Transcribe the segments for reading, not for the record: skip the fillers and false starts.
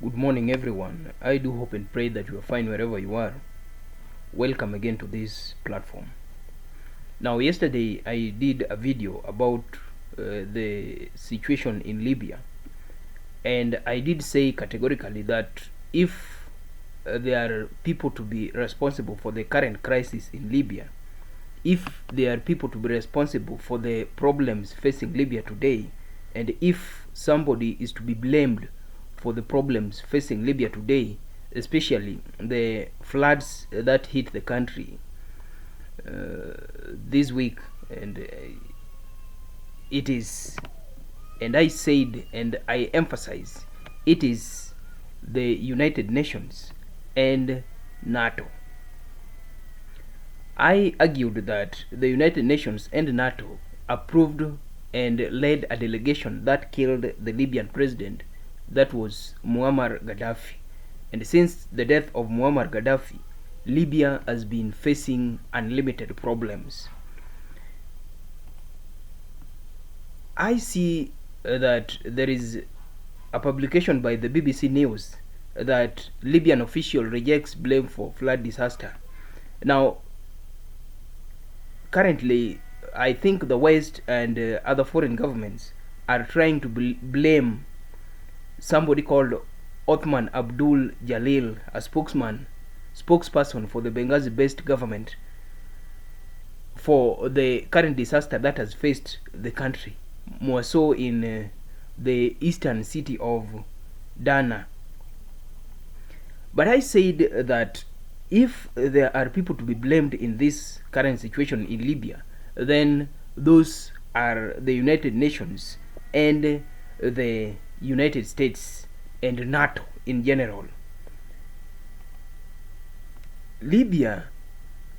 Good morning, everyone. I do hope and pray that you are fine wherever you are. Welcome again to this platform. Now, yesterday I did a video about the situation in Libya, and I did say categorically that if there are people to be responsible for the current crisis in Libya, if there are people to be responsible for the problems facing Libya today, and if somebody is to be blamed for the problems facing Libya today, especially the floods that hit the country this week, and it is, and I said and I emphasize, it is the United Nations and NATO. I argued that the United Nations and NATO approved and led a delegation that killed the Libyan president, that was Muammar Gaddafi. And since the death of Muammar Gaddafi, Libya has been facing unlimited problems. I see that there is a publication by the BBC News that Libyan official rejects blame for flood disaster. Now, currently, I think the West and other foreign governments are trying to blame somebody called Othman Abdul Jalil, a spokesperson for the Benghazi-based government, for the current disaster that has faced the country, more so in the eastern city of Dana. But I said that if there are people to be blamed in this current situation in Libya, then those are the United Nations and the United States and NATO in general. Libya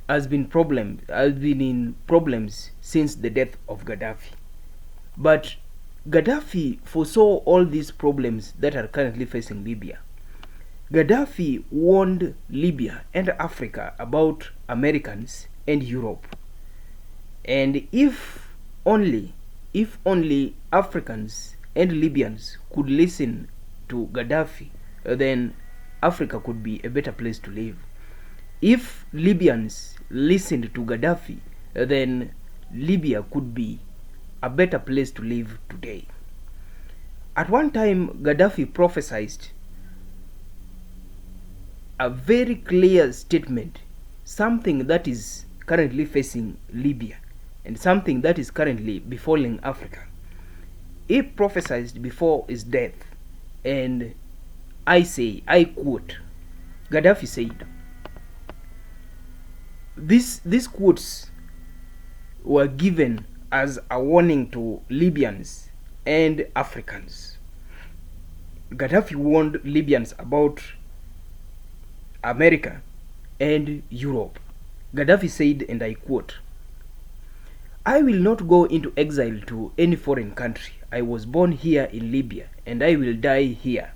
has been in problems since the death of Gaddafi. But Gaddafi foresaw all these problems that are currently facing Libya. Gaddafi warned Libya and Africa about Americans and Europe. And if only Africans and Libyans could listen to Gaddafi, then Africa could be a better place to live. If Libyans listened to Gaddafi, then Libya could be a better place to live today. At one time, Gaddafi prophesied a very clear statement, something that is currently facing Libya and something that is currently befalling Africa. He prophesied before his death, and I quote, Gaddafi said, these quotes were given as a warning to Libyans and Africans. Gaddafi warned Libyans about America and Europe. Gaddafi said, and I quote, I will not go into exile to any foreign country. I was born here in Libya, and I will die here.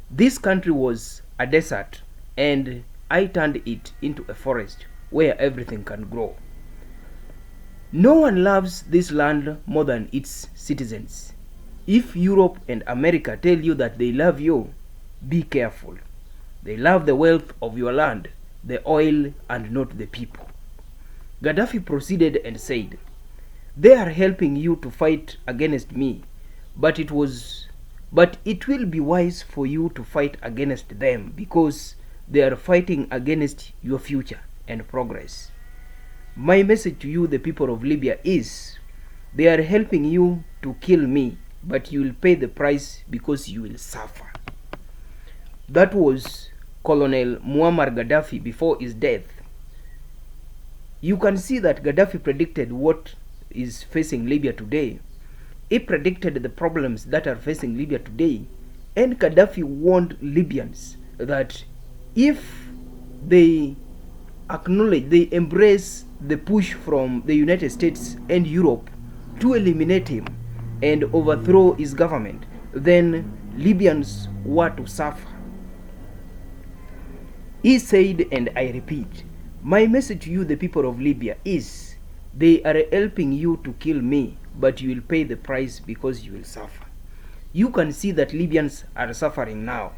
This country was a desert, and I turned it into a forest where everything can grow. No one loves this land more than its citizens. If Europe and America tell you that they love you, be careful. They love the wealth of your land, the oil, and not the people. Gaddafi proceeded and said, they are helping you to fight against me, but it will be wise for you to fight against them, because they are fighting against your future and progress. My message to you, the people of Libya, is they are helping you to kill me, but you will pay the price because you will suffer. That was Colonel Muammar Gaddafi before his death. You can see that Gaddafi predicted what is facing Libya today. He predicted the problems that are facing Libya today, and Gaddafi warned Libyans that if they embrace the push from the United States and Europe to eliminate him and overthrow his government, then Libyans were to suffer. He said, and I repeat, my message to you, the people of Libya, is they are helping you to kill me, but you will pay the price because you will suffer. You can see that Libyans are suffering now.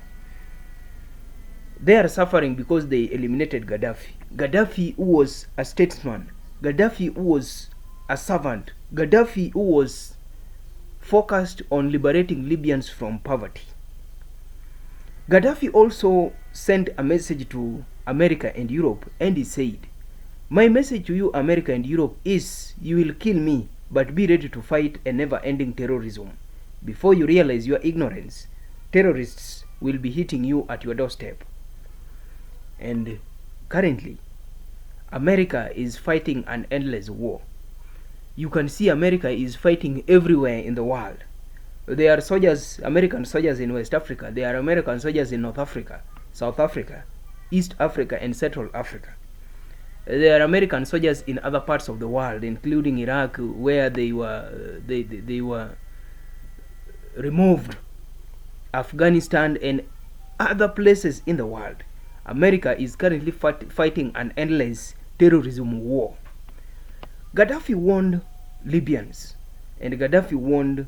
They are suffering because they eliminated Gaddafi. Gaddafi, who was a statesman, Gaddafi, who was a servant, Gaddafi, who was focused on liberating Libyans from poverty. Gaddafi also sent a message to America and Europe, and he said, "My message to you, America and Europe, is you will kill me, but be ready to fight a never-ending terrorism. Before you realize your ignorance, terrorists will be hitting you at your doorstep." And currently, America is fighting an endless war. You can see America is fighting everywhere in the world. There are soldiers, American soldiers in West Africa. There are American soldiers in North Africa, South Africa, East Africa, and Central Africa. There are American soldiers in other parts of the world, including Iraq, where they were removed, Afghanistan, and other places in the world. America is currently fighting an endless terrorism war. Gaddafi warned Libyans, and Gaddafi warned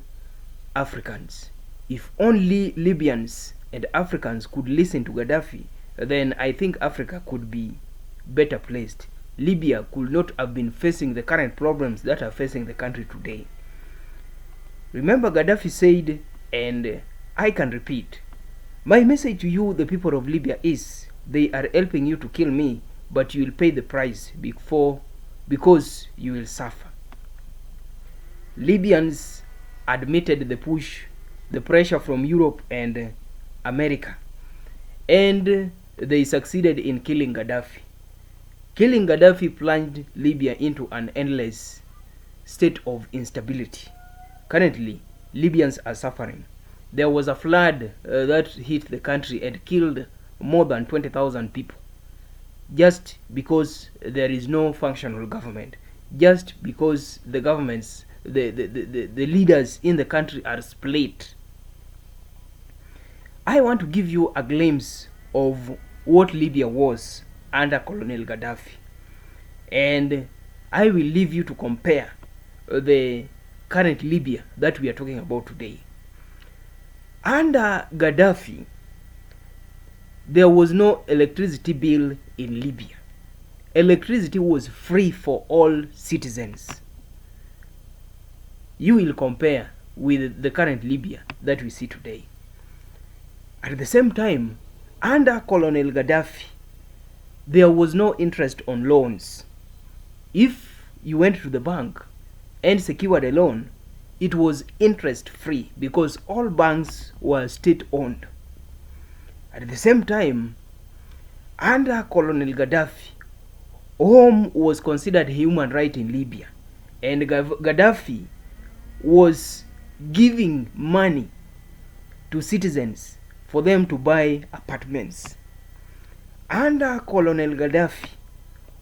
Africans. If only Libyans and Africans could listen to Gaddafi, then I think Africa could be better placed. Libya could not have been facing the current problems that are facing the country today. Remember, Gaddafi said, and I can repeat, "My message to you, the people of Libya, is they are helping you to kill me, but you will pay the price because you will suffer." Libyans admitted the pressure from Europe and America, and they succeeded in killing Gaddafi. Killing Gaddafi plunged Libya into an endless state of instability. Currently, Libyans are suffering. There was a flood that hit the country and killed more than 20,000 people, just because there is no functional government, just because the governments, the leaders in the country are split. I want to give you a glimpse of what Libya was under Colonel Gaddafi, and I will leave you to compare the current Libya that we are talking about today. Under Gaddafi, there was no electricity bill in Libya. Electricity was free for all citizens. You will compare with the current Libya that we see today. At the same time, under Colonel Gaddafi, there was no interest on loans. If you went to the bank and secured a loan, it was interest free because all banks were state owned. At the same time, under Colonel Gaddafi, home was considered a human right in Libya, and Gaddafi was giving money to citizens for them to buy apartments. Under Colonel Gaddafi,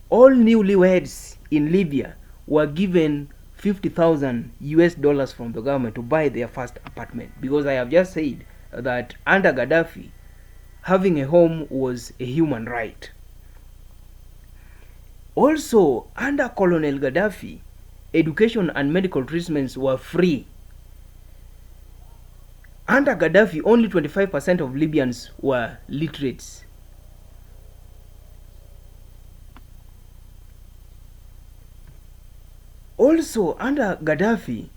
all newlyweds in Libya were given $50,000 from the government to buy their first apartment, because I have just said that under Gaddafi, having a home was a human right. Also, under Colonel Gaddafi, education and medical treatments were free. Under Gaddafi, only 25% of Libyans were literates. Also, under Gaddafi,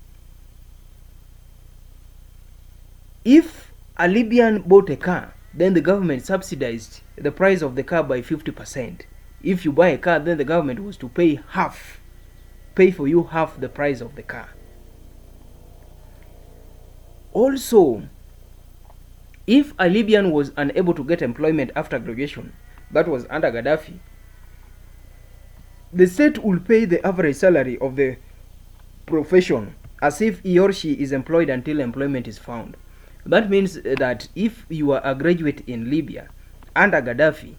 if a Libyan bought a car, then the government subsidized the price of the car by 50%. If you buy a car, then the government was to pay for you half the price of the car. Also, if a Libyan was unable to get employment after graduation, that was under Gaddafi, the state will pay the average salary of the profession as if he or she is employed until employment is found. That means that if you are a graduate in Libya under Gaddafi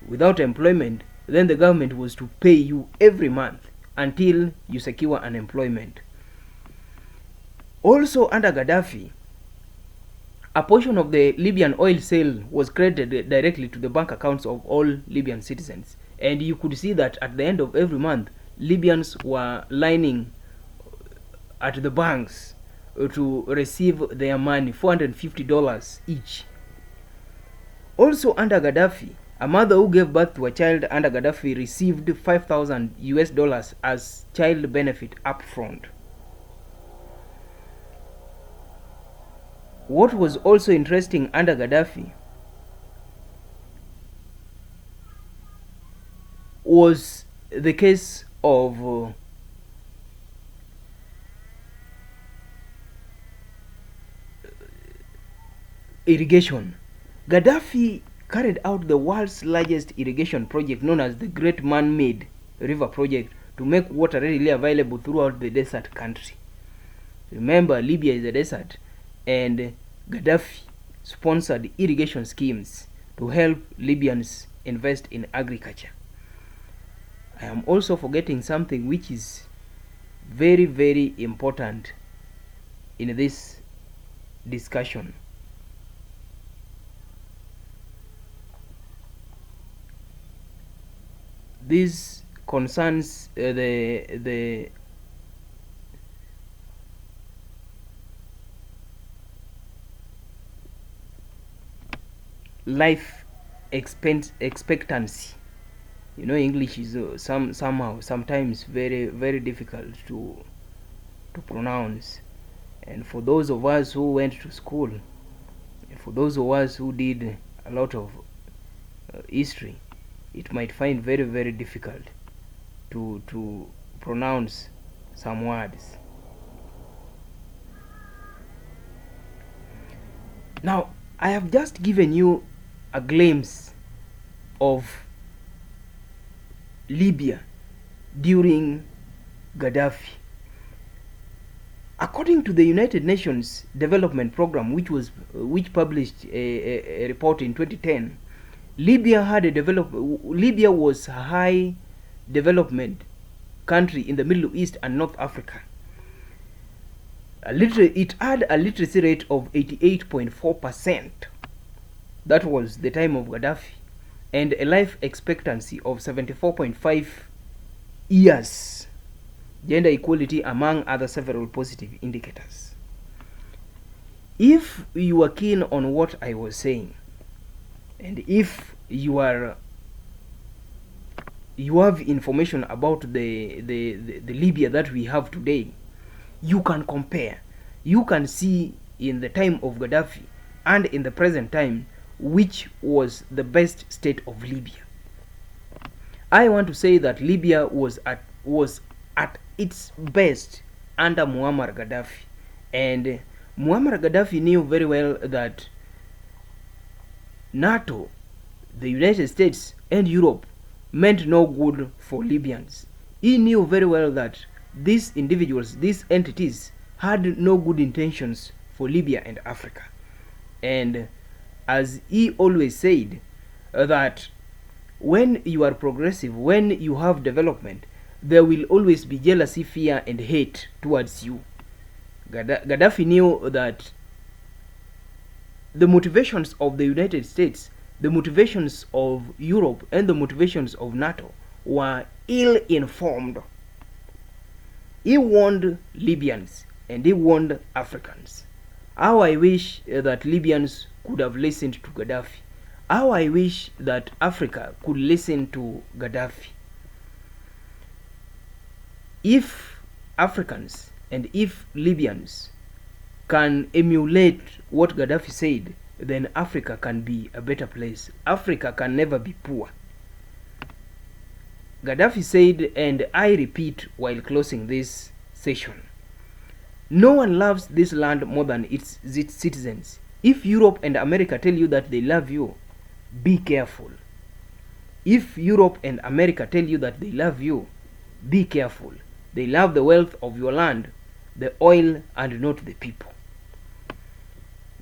without employment, then the government was to pay you every month until you secure an employment. Also under Gaddafi, a portion of the Libyan oil sale was credited directly to the bank accounts of all Libyan citizens. And you could see that at the end of every month, Libyans were lining at the banks to receive their money, $450 each. Also under Gaddafi, A mother who gave birth to a child under Gaddafi received $5,000 as child benefit upfront. What was also interesting under Gaddafi was the case of irrigation. Gaddafi carried out the world's largest irrigation project known as the Great Man-Made River Project to make water readily available throughout the desert country. Remember, Libya is a desert, and Gaddafi sponsored irrigation schemes to help Libyans invest in agriculture. I am also forgetting something which is very, very important in this discussion. This concerns the life expectancy. You know, English is sometimes very, very difficult to pronounce, and for those of us who went to school, for those of us who did a lot of history, it might find very, very difficult to pronounce some words. Now, I have just given you a glimpse of Libya during Gaddafi. According to the United Nations Development Program, which published a report in 2010, Libya was a high development country in the Middle East and North Africa. It had a literacy rate of 88.4%. That was the time of Gaddafi, and a life expectancy of 74.5 years. Gender equality, among other several positive indicators. If you are keen on what I was saying, and if you have information about the Libya that we have today, you can compare. You can see in the time of Gaddafi and in the present time which was the best state of Libya. I want to say that Libya was at its best under Muammar Gaddafi, and Muammar Gaddafi knew very well that NATO, the United States, and Europe meant no good for Libyans. He knew very well that these individuals, these entities, had no good intentions for Libya and Africa. And as he always said, that when you are progressive, when you have development, there will always be jealousy, fear, and hate towards you. Gaddafi knew that the motivations of the United States, the motivations of Europe, and the motivations of NATO were ill-informed. He warned Libyans and he warned Africans. How I wish that Libyans could have listened to Gaddafi. How I wish that Africa could listen to Gaddafi. If Africans and if Libyans can emulate what Gaddafi said, then Africa can be a better place. Africa can never be poor. Gaddafi said, and I repeat while closing this session, no one loves this land more than its citizens. If Europe and America tell you that they love you, be careful. If Europe and America tell you that they love you, be careful. They love the wealth of your land, the oil, and not the people.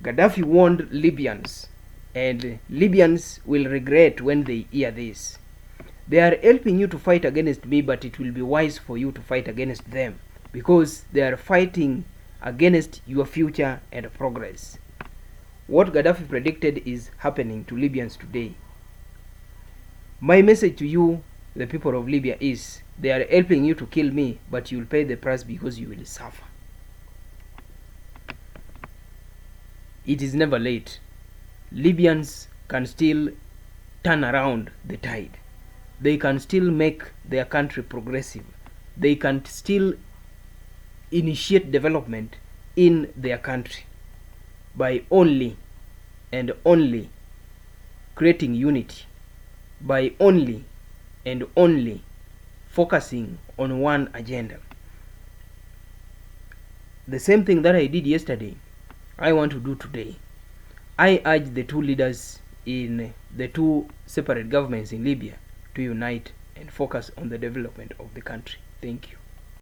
Gaddafi warned Libyans, and Libyans will regret when they hear this. They are helping you to fight against me, but it will be wise for you to fight against them, because they are fighting against your future and progress. What Gaddafi predicted is happening to Libyans today. My message to you, the people of Libya, is they are helping you to kill me, but you will pay the price because you will suffer. It is never late. Libyans can still turn around the tide. They can still make their country progressive. They can still initiate development in their country by only and only creating unity, by only and only focusing on one agenda. The same thing that I did yesterday, I want to do today. I urge the two leaders in the two separate governments in Libya to unite and focus on the development of the country. Thank you.